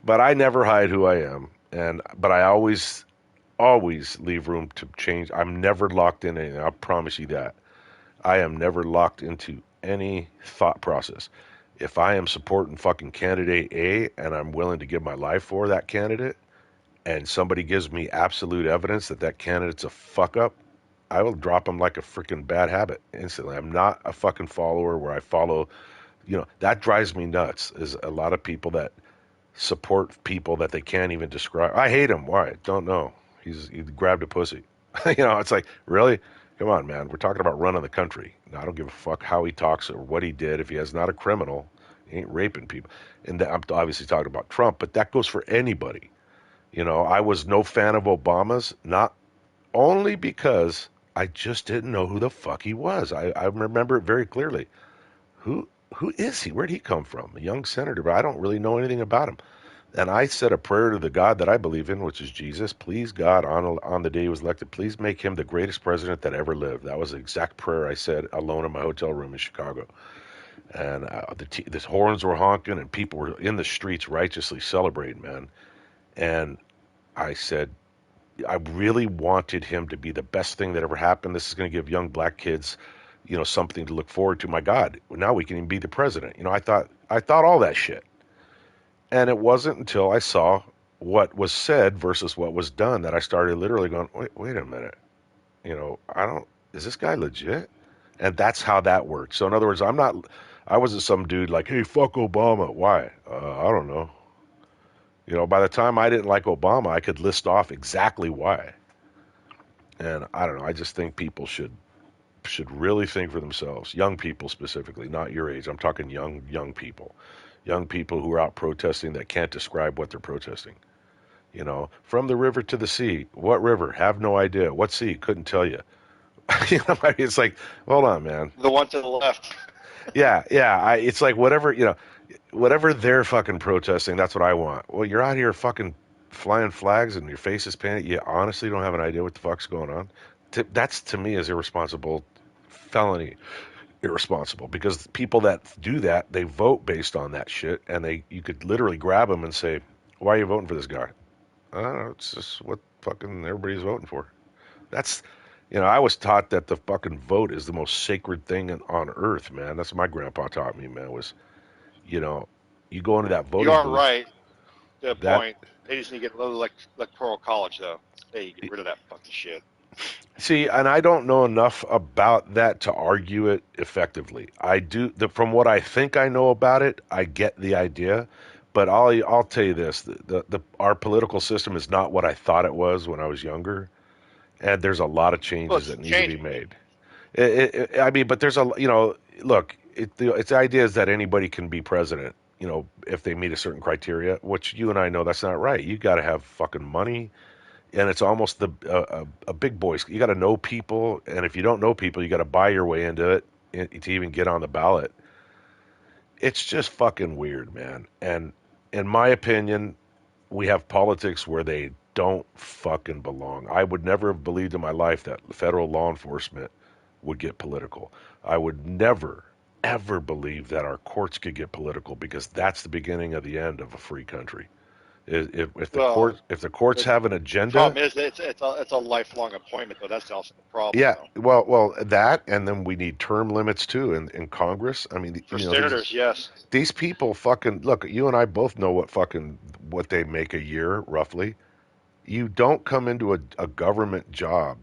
But I never hide who I am, but I always leave room to change. I'm never locked in anything. I promise you that. I am never locked into any thought process. If I am supporting fucking candidate A and I'm willing to give my life for that candidate, and somebody gives me absolute evidence that that candidate's a fuck up, I will drop him like a freaking bad habit instantly. I'm not a fucking follower where I follow, that drives me nuts. Is a lot of people that support people that they can't even describe. I hate him. Why? Don't know. He grabbed a pussy. It's like, really? Come on, man. We're talking about running the country. I don't give a fuck how he talks or what he did. If he is not a criminal, he ain't raping people. And I'm obviously talking about Trump, but that goes for anybody. I was no fan of Obama's, not only because I just didn't know who the fuck he was. I remember it very clearly. Who who is he? Where'd he come from? A young senator, but I don't really know anything about him. And I said a prayer to the God that I believe in, which is Jesus. Please, God, on the day he was elected, please make him the greatest president that ever lived. That was the exact prayer I said alone in my hotel room in Chicago. And the horns were honking, and people were in the streets righteously celebrating, man. And I said, I really wanted him to be the best thing that ever happened. This is going to give young black kids, something to look forward to. My God, now we can even be the president. I thought all that shit. And it wasn't until I saw what was said versus what was done that I started literally going, wait a minute. I don't, is this guy legit? And that's how that worked. So in other words, I wasn't some dude like, hey, fuck Obama. Why? I don't know. By the time I didn't like Obama, I could list off exactly why. And I don't know. I just think people should really think for themselves. Young people specifically, not your age. I'm talking young people. Young people who are out protesting that can't describe what they're protesting. From the river to the sea. What river? Have no idea. What sea? Couldn't tell you. It's like, hold on, man. The one to the left. Yeah, yeah. It's like whatever they're fucking protesting, that's what I want. Well, you're out here fucking flying flags and your face is painted. You honestly don't have an idea what the fuck's going on. That's to me is irresponsible, felony irresponsible, because people that do that, they vote based on that shit, and you could literally grab them and say, why are you voting for this guy? I don't know, it's just what fucking everybody's voting for. That's, I was taught that the fucking vote is the most sacred thing on earth, man. That's what my grandpa taught me, man, was, you know, you go into that You voting are booth, right to a that, point. They just need to get a little electoral college, though. Hey, get rid of that fucking shit. see, and I don't know enough about that to argue it effectively. From what I think I know about it, I get the idea, but I'll tell you this: our political system is not what I thought it was when I was younger, and there's a lot of Well, changes it's that need to be changing. made. I mean, but there's look, it's the idea is that anybody can be president, if they meet a certain criteria, which you and I know that's not right. You got to have fucking money, and it's almost a big boys. You got to know people, and if you don't know people, you got to buy your way into it to even get on the ballot. It's just fucking weird, man. And in my opinion, we have politics where they don't fucking belong. I would never have believed in my life that federal law enforcement would get political. I would never, ever believe that our courts could get political, because that's the beginning of the end of a free country. If the Well, courts the have an agenda, problem is that it's a lifelong appointment, though. That's also the problem, yeah, though. well, that, and then we need term limits too in Congress. I mean, For senators, yes. these people fucking look. You and I both know what they make a year roughly. You don't come into a government job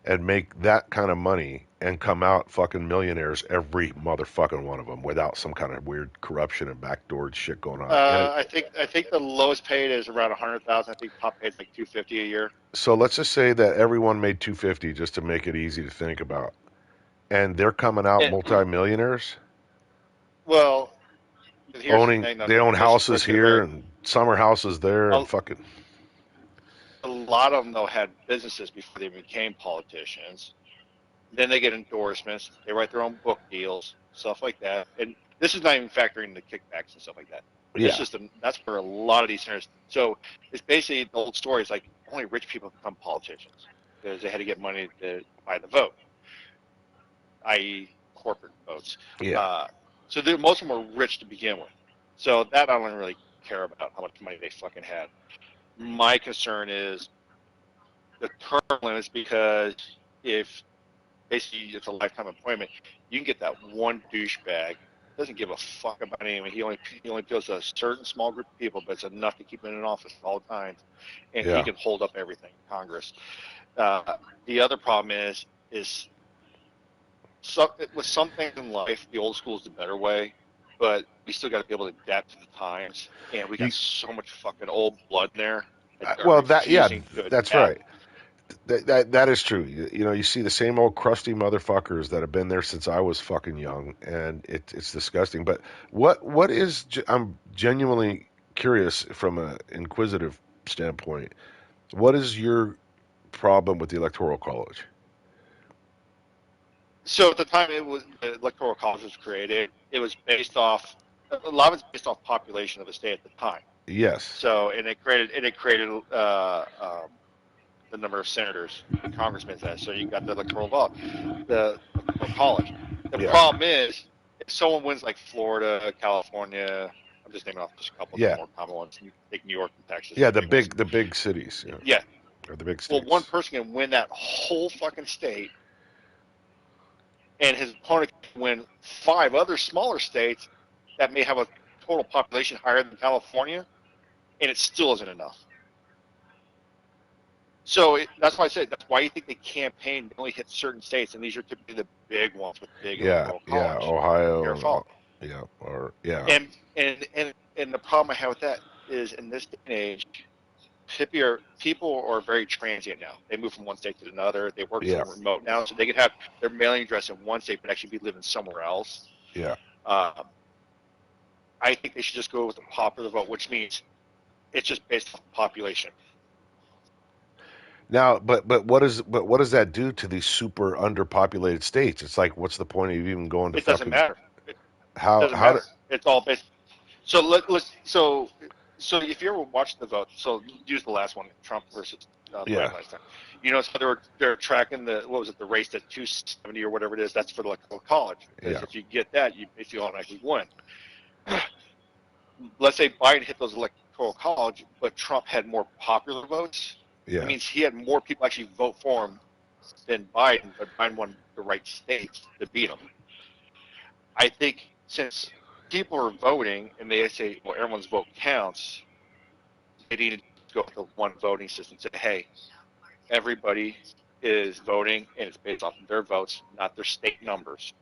and make that kind of money and come out fucking millionaires, every motherfucking one of them, without some kind of weird corruption and backdoor shit going on. I think the lowest paid is around 100,000. I think top paid is like 250 a year. So let's just say that everyone made 250 just to make it easy to think about, and they're coming out And, multimillionaires, well, here's the thing, though. they own Just houses let's get here very. and summer houses there A, and fucking a lot of them though had businesses before they became politicians. Then they get endorsements. They write their own book deals, stuff like that. And this is not even factoring the kickbacks and stuff like that. This yeah. system, that's where a lot of these senators. So it's basically the old story. It's like only rich people become politicians because they had to get money to buy the vote, i.e., corporate votes. Yeah. Uh, so most of them were rich to begin with. So that I don't really care about how much money they fucking had. My concern is the term limits, because if basically it's a lifetime appointment, you can get that one douchebag doesn't give a fuck about anyone. He only appeals to a certain small group of people, but it's enough to keep him in office at all times, and he Yeah. can hold up everything in Congress. The other problem is with some things in life, the old school is the better way, but we still got to be able to adapt to the times. And we got You, so much fucking old blood in there that are well, that yeah, refusing to that's adapt. right. That is true. You know, you see the same old crusty motherfuckers that have been there since I was fucking young, and it's disgusting. But what is I'm genuinely curious from an inquisitive standpoint. What is your problem with the Electoral College? So at the time the electoral college was created, it was based off a lot of it's based off population of the state at the time. Yes. So and it created the number of senators and congressmen that. So you got the electoral college. The Yeah. problem is if someone wins like Florida, California, I'm just naming off just a couple of the Yeah. more common ones. You take New York and Texas, Yeah. the big ones. The big cities. Yeah. Yeah. Or the big Well, one states. person can win that whole fucking state, and his opponent can win five other smaller states that may have a total population higher than California, and it still isn't enough. So that's why I said that's why you think they campaign they only hit certain states, and these are typically the big ones with big Yeah. electoral Yeah. college. Ohio Your and fault. yeah. Or yeah. And the problem I have with that is in this day and age, people are very transient now. They move from one state to another. They work Yeah. from remote now, so they could have their mailing address in one state but actually be living somewhere else. Yeah. Um, I think they should just go with the popular vote, which means it's just based on population. Now, but what does that do to these super underpopulated states? It's like, what's the point of even going to It doesn't fucking matter. It how doesn't how do, matter. It's all based. So so if you ever watch the vote, so use the last one, Trump versus yeah, Biden last time. You notice how they're tracking the race at 270 or whatever it is. That's for the electoral college, because yeah, if you get that, you basically automatically win. Let's say Biden hit those electoral college, but Trump had more popular votes. That yeah, means he had more people actually vote for him than Biden, but Biden won the right states to beat him. I think since people are voting and they say, well, everyone's vote counts, they need to go with the one voting system. Say, hey, everybody is voting and it's based off of their votes, not their state numbers.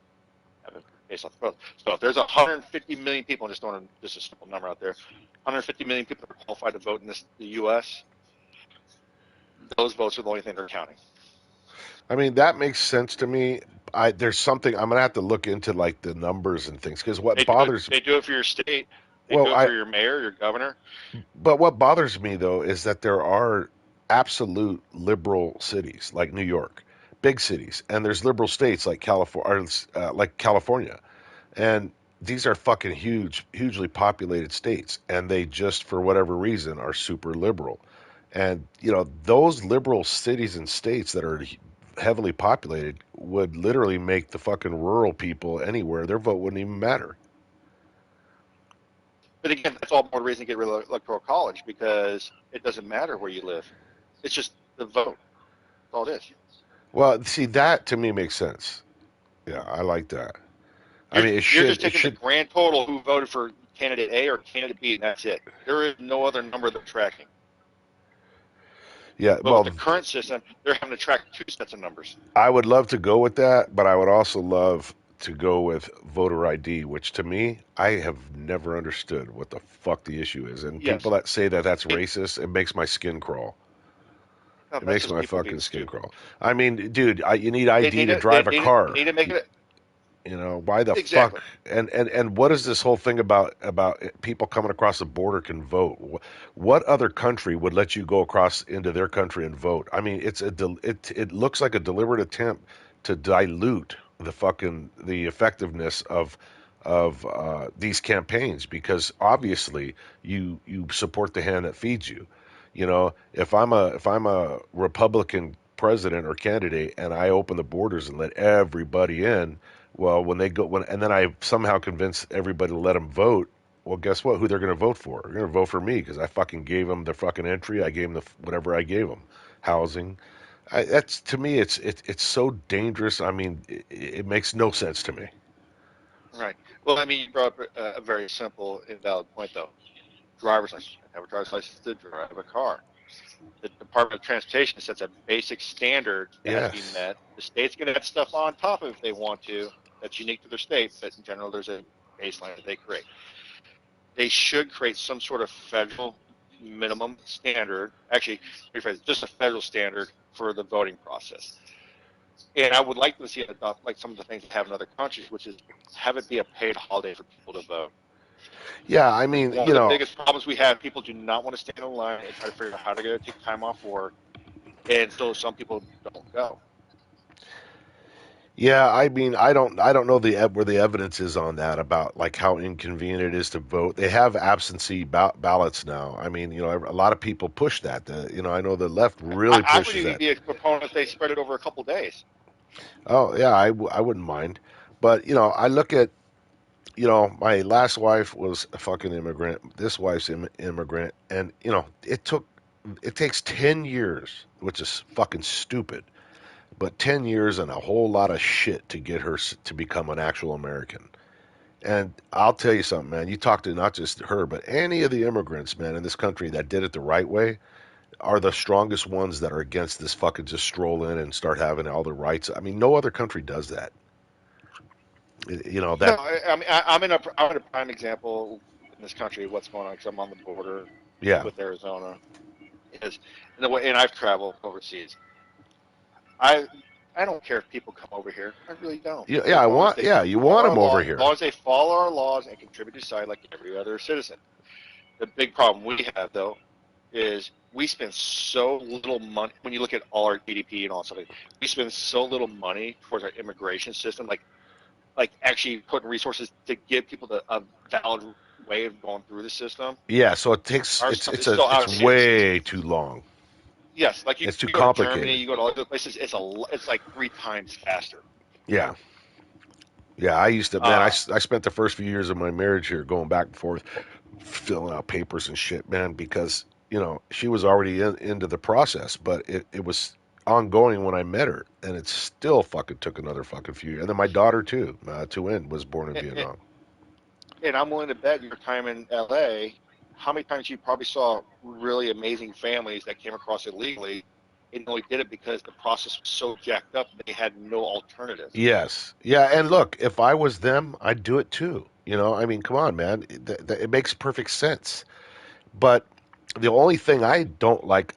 Based off the vote. So if there's 150 million people, I'm just throwing just a simple number out there, 150 million people are qualified to vote in the U.S., those votes are the only thing they're counting. I mean, that makes sense to me. There's something I'm gonna have to look into, like the numbers and things, because what They do it. bothers They do it for your state. They well do it I for your mayor, your governor. but what bothers me though is that there are absolute liberal cities like New York, big cities, and there's liberal states like California. And these are fucking hugely populated states, and they just, for whatever reason, are super liberal. And you know, those liberal cities and states that are heavily populated would literally make the fucking rural people anywhere their vote wouldn't even matter. But again, that's all more reason to get rid of electoral college, because it doesn't matter where you live. It's just the vote. That's all it is. Well, see, that to me makes sense. Yeah, I like that. I You're mean, you're just it taking the should. grand total who voted for candidate A or candidate B, and that's it. There is no other number they're tracking. Yeah, But with well, the current system, they're having to track two sets of numbers. I would love to go with that, but I would also love to go with voter ID, which to me, I have never understood what the fuck the issue is. And people Yes, that say that that's it, racist, it makes my skin crawl. no, It that's makes just my people being fucking skin stupid. crawl. I mean, dude, you need They ID need to to they drive a need they car. need to make it You know, why the fuck? exactly. And what is this whole thing about people coming across the border can vote? What other country would let you go across into their country and vote? I mean, it looks like a deliberate attempt to dilute the effectiveness of these campaigns, because obviously you support the hand that feeds you. You know, if I'm a Republican president or candidate and I open the borders and let everybody in, well, when they go when and then I somehow convince everybody to let them vote, Well, guess what? Who they're going to vote for? They're going to vote for me because I fucking gave them the fucking entry. I gave them the whatever I gave them, housing. That's to me, it's so dangerous. I mean, it makes no sense to me. Right. Well, I mean, you brought up a very simple, invalid point, though. Driver's license. I have a driver's license to drive a car. The Department of Transportation sets a basic standard that has to be Yes. met. The state's going to add stuff on top of it if they want to. That's unique to their state, but in general, there's a baseline that they create. They should create some sort of federal minimum standard. Actually, rephrase, just a federal standard for the voting process. And I would like to see it adopt like some of the things they have in other countries, which is have it be a paid holiday for people to vote. Yeah. I mean, One of the biggest problems we have, people do not want to stand in line and try to figure out how to take time off work, and so some people don't go. yeah. I mean, I don't know where the evidence is on that about like how inconvenient it is to vote. They have absentee ballots now. I mean, a lot of people push that. I know the left really I would pushes even that. be a proponent if they spread it over a couple of days. Oh yeah, I wouldn't mind, but I look at my last wife was a fucking immigrant. This wife's immigrant, and it takes 10 years, which is fucking stupid, but 10 years and a whole lot of shit to get her to become an actual American. And I'll tell you something, man. You talk to not just her, but any of the immigrants, man, in this country that did it the right way are the strongest ones that are against this fucking just stroll in and start having all the rights. I mean, no other country does that. No, That I'm in a prime example in this country of what's going on because I'm on the border yeah. with Arizona. Is and the way, and I've traveled overseas. I I don't care if people come over here. I really don't. Yeah, yeah, As long as they you follow want our them over laws, as here. long as they follow our laws and contribute to society like every other citizen. The big problem we have though is we spend so little money when you look at all our GDP and all stuff. We spend so little money towards our immigration system, like actually putting resources to give people a valid way of going through the system. Yeah, so it takes Our it's stuff it's is a still out it's of hand. way too long. Yes, like It's too you go to Germany, complicated. you go to all other places. It's like 3 times faster. Yeah. Yeah, I used to, man, Uh, I spent the first few years of my marriage here going back and forth, filling out papers and shit, man, because, she was already into the process, but it was ongoing when I met her, and it still fucking took another fucking few years. And then my daughter, too, Tuin, was born in and, Vietnam. and I'm willing to bet your time in LA, how many times you probably saw really amazing families that came across illegally and only did it because the process was so jacked up they had no alternative. Yes. Yeah, and look, if I was them, I'd do it too. I mean, come on, man. It makes perfect sense. But the only thing I don't like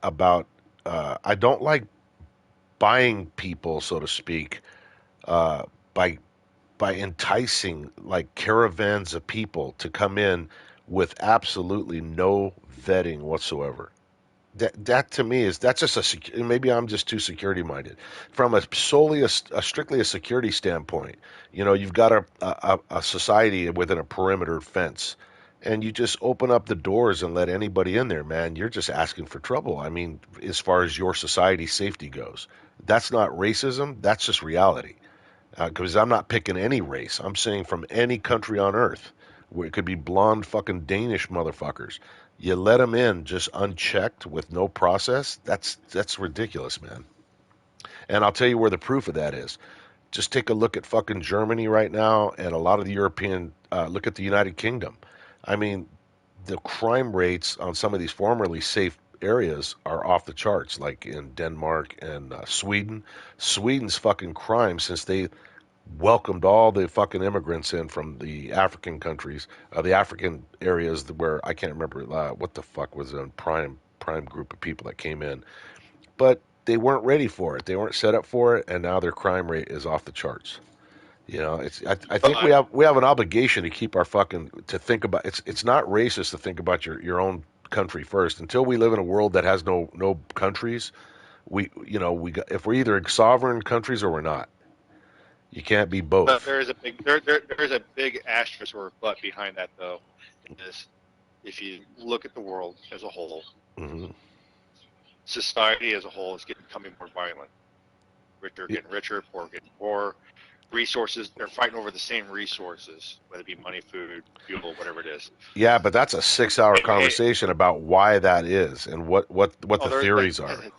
buying people, so to speak, uh, by enticing like caravans of people to come in with absolutely no vetting whatsoever. That to me is that's just maybe I'm just too security minded. From a strictly a security standpoint, you've got a society within a perimeter fence, and you just open up the doors and let anybody in there, man. You're just asking for trouble. I mean, as far as your society's safety goes, that's not racism. That's just reality. Because I'm not picking any race. I'm saying from any country on earth, where it could be blonde fucking Danish motherfuckers. You let them in just unchecked with no process. That's ridiculous, man. And I'll tell you where the proof of that is. Just take a look at fucking Germany right now, and a lot of the European. Look at the United Kingdom. I mean, the crime rates on some of these formerly safe areas are off the charts, like in Denmark and Sweden. Sweden's fucking crime since they welcomed all the fucking immigrants in from the African countries, the African areas where I can't remember what the fuck was a prime group of people that came in, but they weren't ready for it. They weren't set up for it, and now their crime rate is off the charts. I think we But have an obligation to keep our fucking to think about it's not racist to think about your own country first. Until we live in a world that has no countries, if we're either sovereign countries or we're not. You can't be but both. there is a big asterisk or but behind that though. Is if you look at the world as a whole, Hmm. society as a whole is becoming more violent. Rich are getting richer, poor are getting poor. resources. They're fighting over the same resources, whether it be money, food, fuel, whatever it is. Yeah, but that's a 6 hour Hey, conversation about why that is and what the oh, there, that, theories are. that's